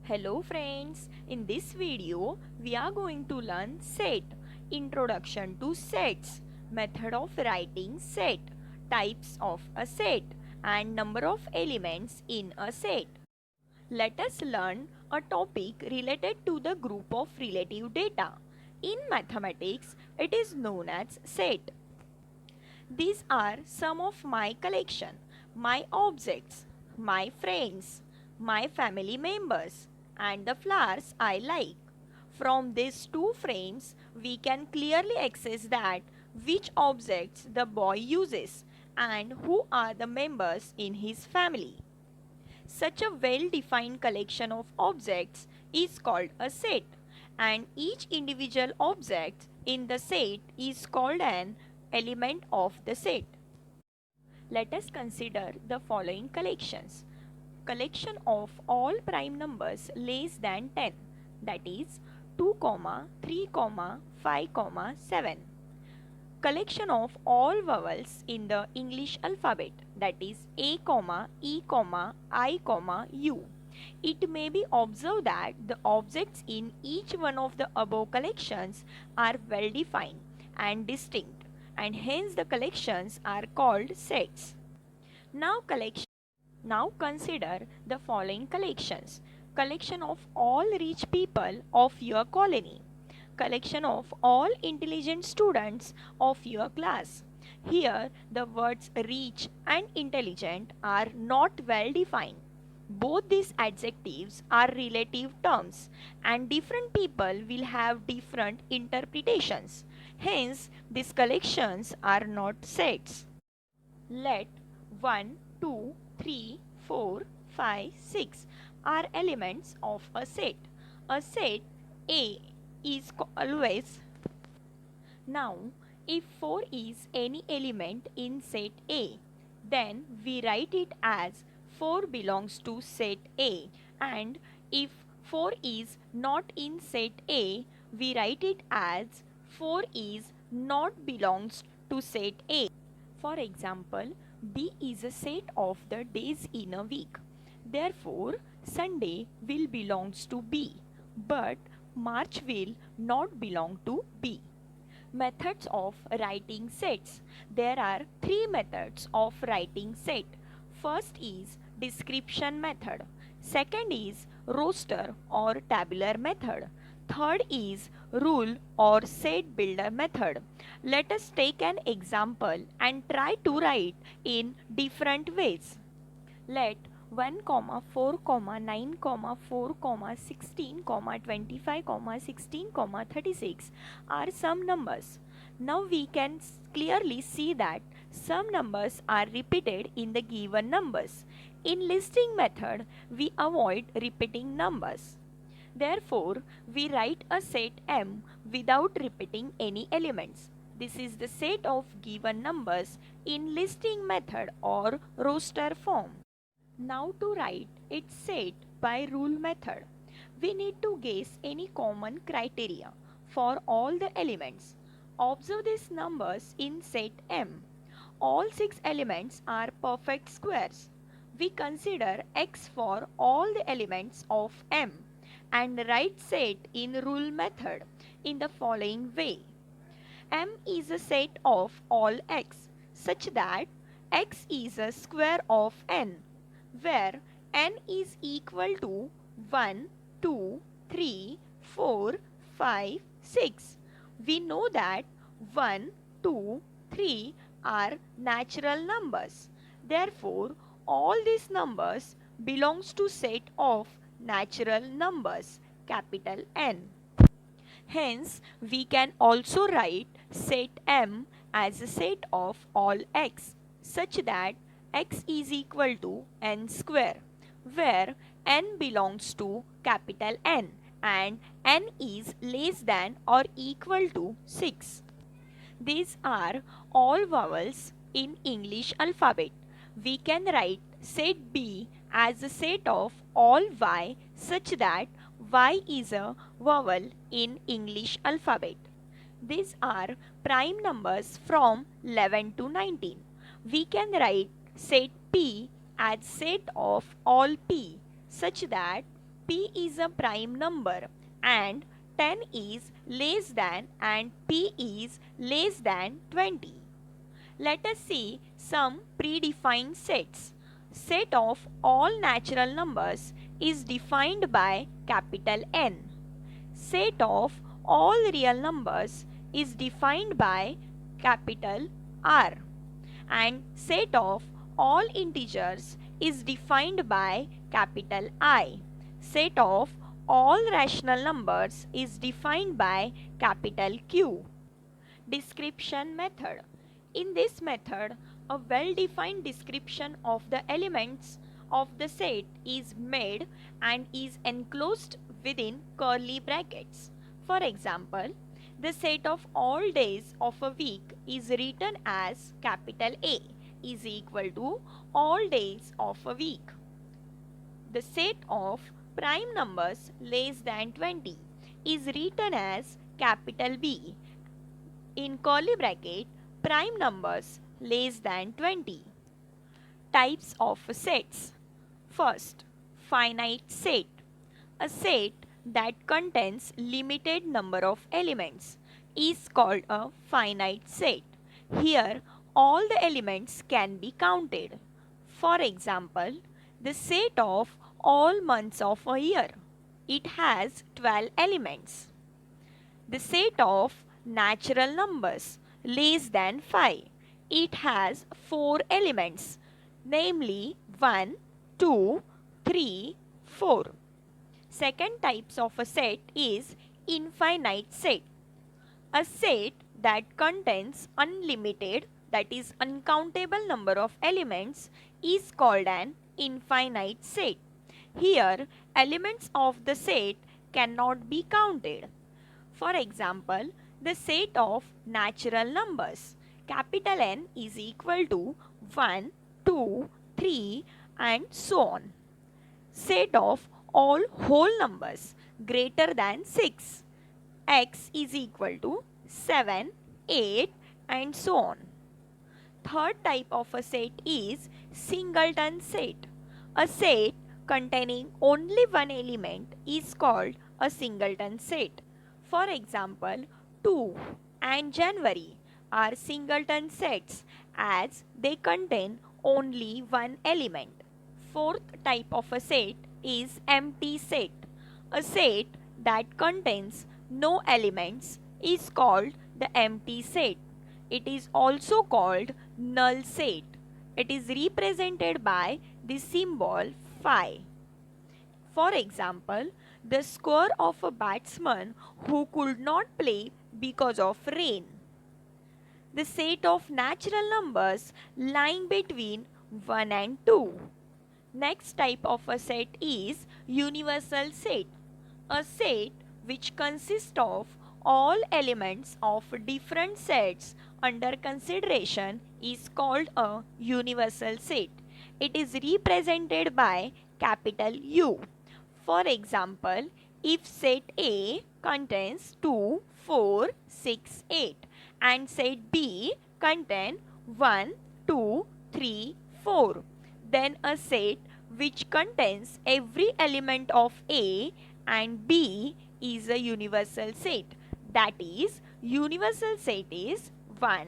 Hello friends, in this video we are going to learn set, introduction to sets, method of writing set, types of a set and number of elements in a set. Let us learn a topic related to the group of relative data. In mathematics, it is known as set. These are some of my collection, my objects, my friends, my family members, and the flowers I like. From these two frames, we can clearly access that which objects the boy uses and who are the members in his family. Such a well-defined collection of objects is called a set, and each individual object in the set is called an element of the set. Let us consider the following collections. Collection of all prime numbers less than 10, that is 2, 3, 5, 7. Collection of all vowels in the English alphabet, that is A, E, I, U. It may be observed that the objects in each one of the above collections are well defined and distinct, and hence the collections are called sets. Now consider the following collections. Collection of all rich people of your colony. Collection of all intelligent students of your class. Here the words rich and intelligent are not well defined. Both these adjectives are relative terms and different people will have different interpretations. Hence, these collections are not sets. Let 1, 2, 3, 4, 5, 6 are elements of a set. A set A is always. Now, if 4 is any element in set A, then we write it as 4 belongs to set A, and if 4 is not in set A, we write it as 4 is not belongs to set A. For example, B is a set of the days in a week. Therefore, Sunday will belongs to B, but March will not belong to B. Methods of writing sets. There are three methods of writing set. First is description method. Second is roster or tabular method. Third is rule or set builder method. Let us take an example and try to write in different ways. Let 1, 4, 9, 4, 16, 25, 16, 36 are some numbers. Now we can clearly see that some numbers are repeated in the given numbers. In listing method, we avoid repeating numbers. Therefore, we write a set M without repeating any elements. This is the set of given numbers in listing method or roster form. Now to write its set by rule method, we need to guess any common criteria for all the elements. Observe these numbers in set M. All 6 elements are perfect squares. We consider X for all the elements of M and write set in rule method in the following way. M is a set of all X such that X is a square of N, where N is equal to 1, 2, 3, 4, 5, 6. We know that 1, 2, 3 are natural numbers. Therefore, all these numbers belongs to set of natural numbers, capital N. Hence, we can also write set M as a set of all X such that X is equal to N square, where N belongs to capital N and N is less than or equal to 6. These are all vowels in English alphabet. We can write set B as a set of all Y such that Y is a vowel in English alphabet. These are prime numbers from 11 to 19. We can write set P as set of all P such that P is a prime number and 10 is less than and P is less than 20. Let us see some predefined sets. Set of all natural numbers is defined by capital N. Set of all real numbers is defined by capital R. And set of all integers is defined by capital I. Set of all rational numbers is defined by capital Q. Description method. In this method, a well-defined description of the elements of the set is made and is enclosed within curly brackets. For example, the set of all days of a week is written as capital A is equal to all days of a week. The set of prime numbers less than 20 is written as capital B in curly bracket prime numbers less than 20. Types of sets. First, finite set. A set that contains limited number of elements is called a finite set. Here, all the elements can be counted. For example, the set of all months of a year. It has 12 elements. The set of natural numbers less than 5. It has 4 elements, namely 1, 2, 3, 4. Second types of a set is infinite set. A set that contains unlimited, that is uncountable number of elements is called an infinite set. Here, elements of the set cannot be counted. For example, the set of natural numbers. Capital N is equal to 1, 2, 3 and so on. Set of all whole numbers greater than 6. X is equal to 7, 8 and so on. Third type of a set is singleton set. A set containing only one element is called a singleton set. For example, 2 and January are singleton sets as they contain only one element. Fourth type of a set is empty set. A set that contains no elements is called the empty set. It is also called null set. It is represented by the symbol phi. For example, the score of a batsman who could not play because of rain. The set of natural numbers lying between 1 and 2. Next type of a set is universal set. A set which consists of all elements of different sets under consideration is called a universal set. It is represented by capital U. For example, if set A contains 2, 4, 6, 8 and set B contains 1, 2, 3, 4, then a set which contains every element of A and B is a universal set. That is, universal set is 1,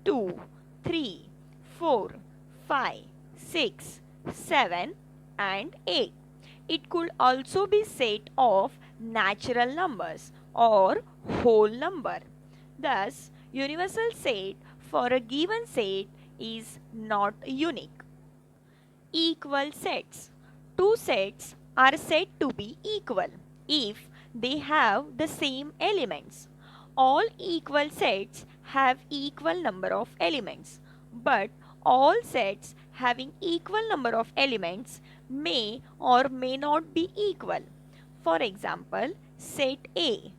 2, 3, 4, 5, 6, 7 and 8. It could also be set of natural numbers or whole number. Thus, universal set for a given set is not unique. Equal sets. Two sets are said to be equal if they have the same elements. All equal sets have equal number of elements, but all sets having equal number of elements may or may not be equal. For example, set A,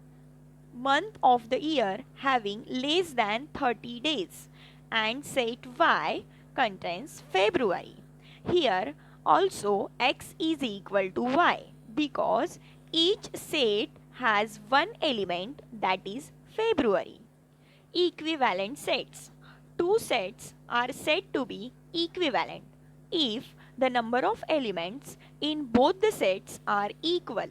month of the year having less than 30 days, and set Y contains February. Here also x is equal to y because each set has one element, that is February. Equivalent sets. Two sets are said to be equivalent if the number of elements in both the sets are equal.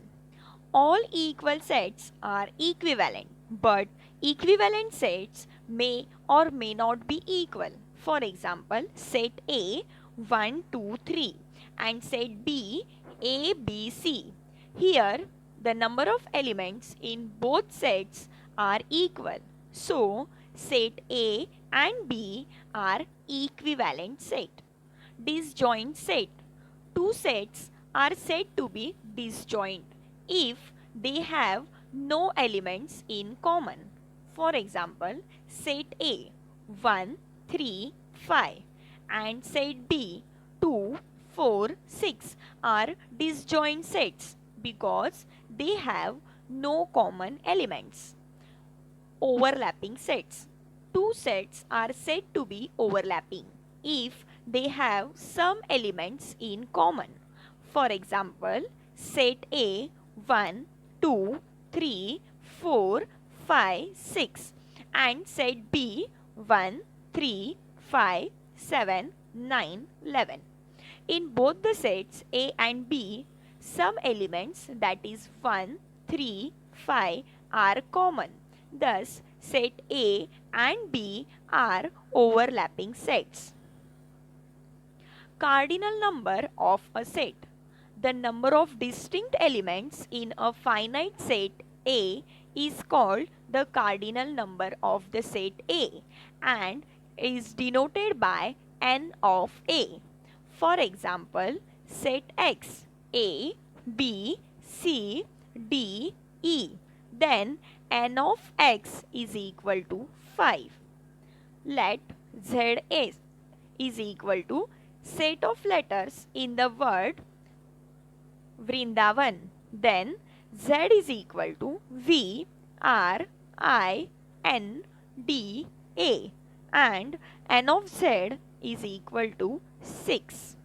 All equal sets are equivalent, but equivalent sets may or may not be equal. For example, set A 1, 2, 3 and set B A, B, C. Here, the number of elements in both sets are equal. So, set A and B are equivalent set. Disjoint set. Two sets are said to be disjoint if they have no elements in common. For example, set A 1, 3, 5 and set B 2, 4, 6 are disjoint sets because they have no common elements. Overlapping sets. Two sets are said to be overlapping if they have some elements in common. For example, set A 1, 2, 3, 4, 5, 6 and set B 1, 3, 5, 7, 9, 11. In both the sets A and B, some elements that is 1, 3, 5 are common. Thus, set A and B are overlapping sets. Cardinal number of a set. The number of distinct elements in a finite set A is called the cardinal number of the set A and is denoted by n of A. For example, set X A, B, C, D, E. Then n of x is equal to 5. Let Z is equal to set of letters in the word Vrindavan. Then Z is equal to V, R, I, N, D, A and n of Z is equal to 6.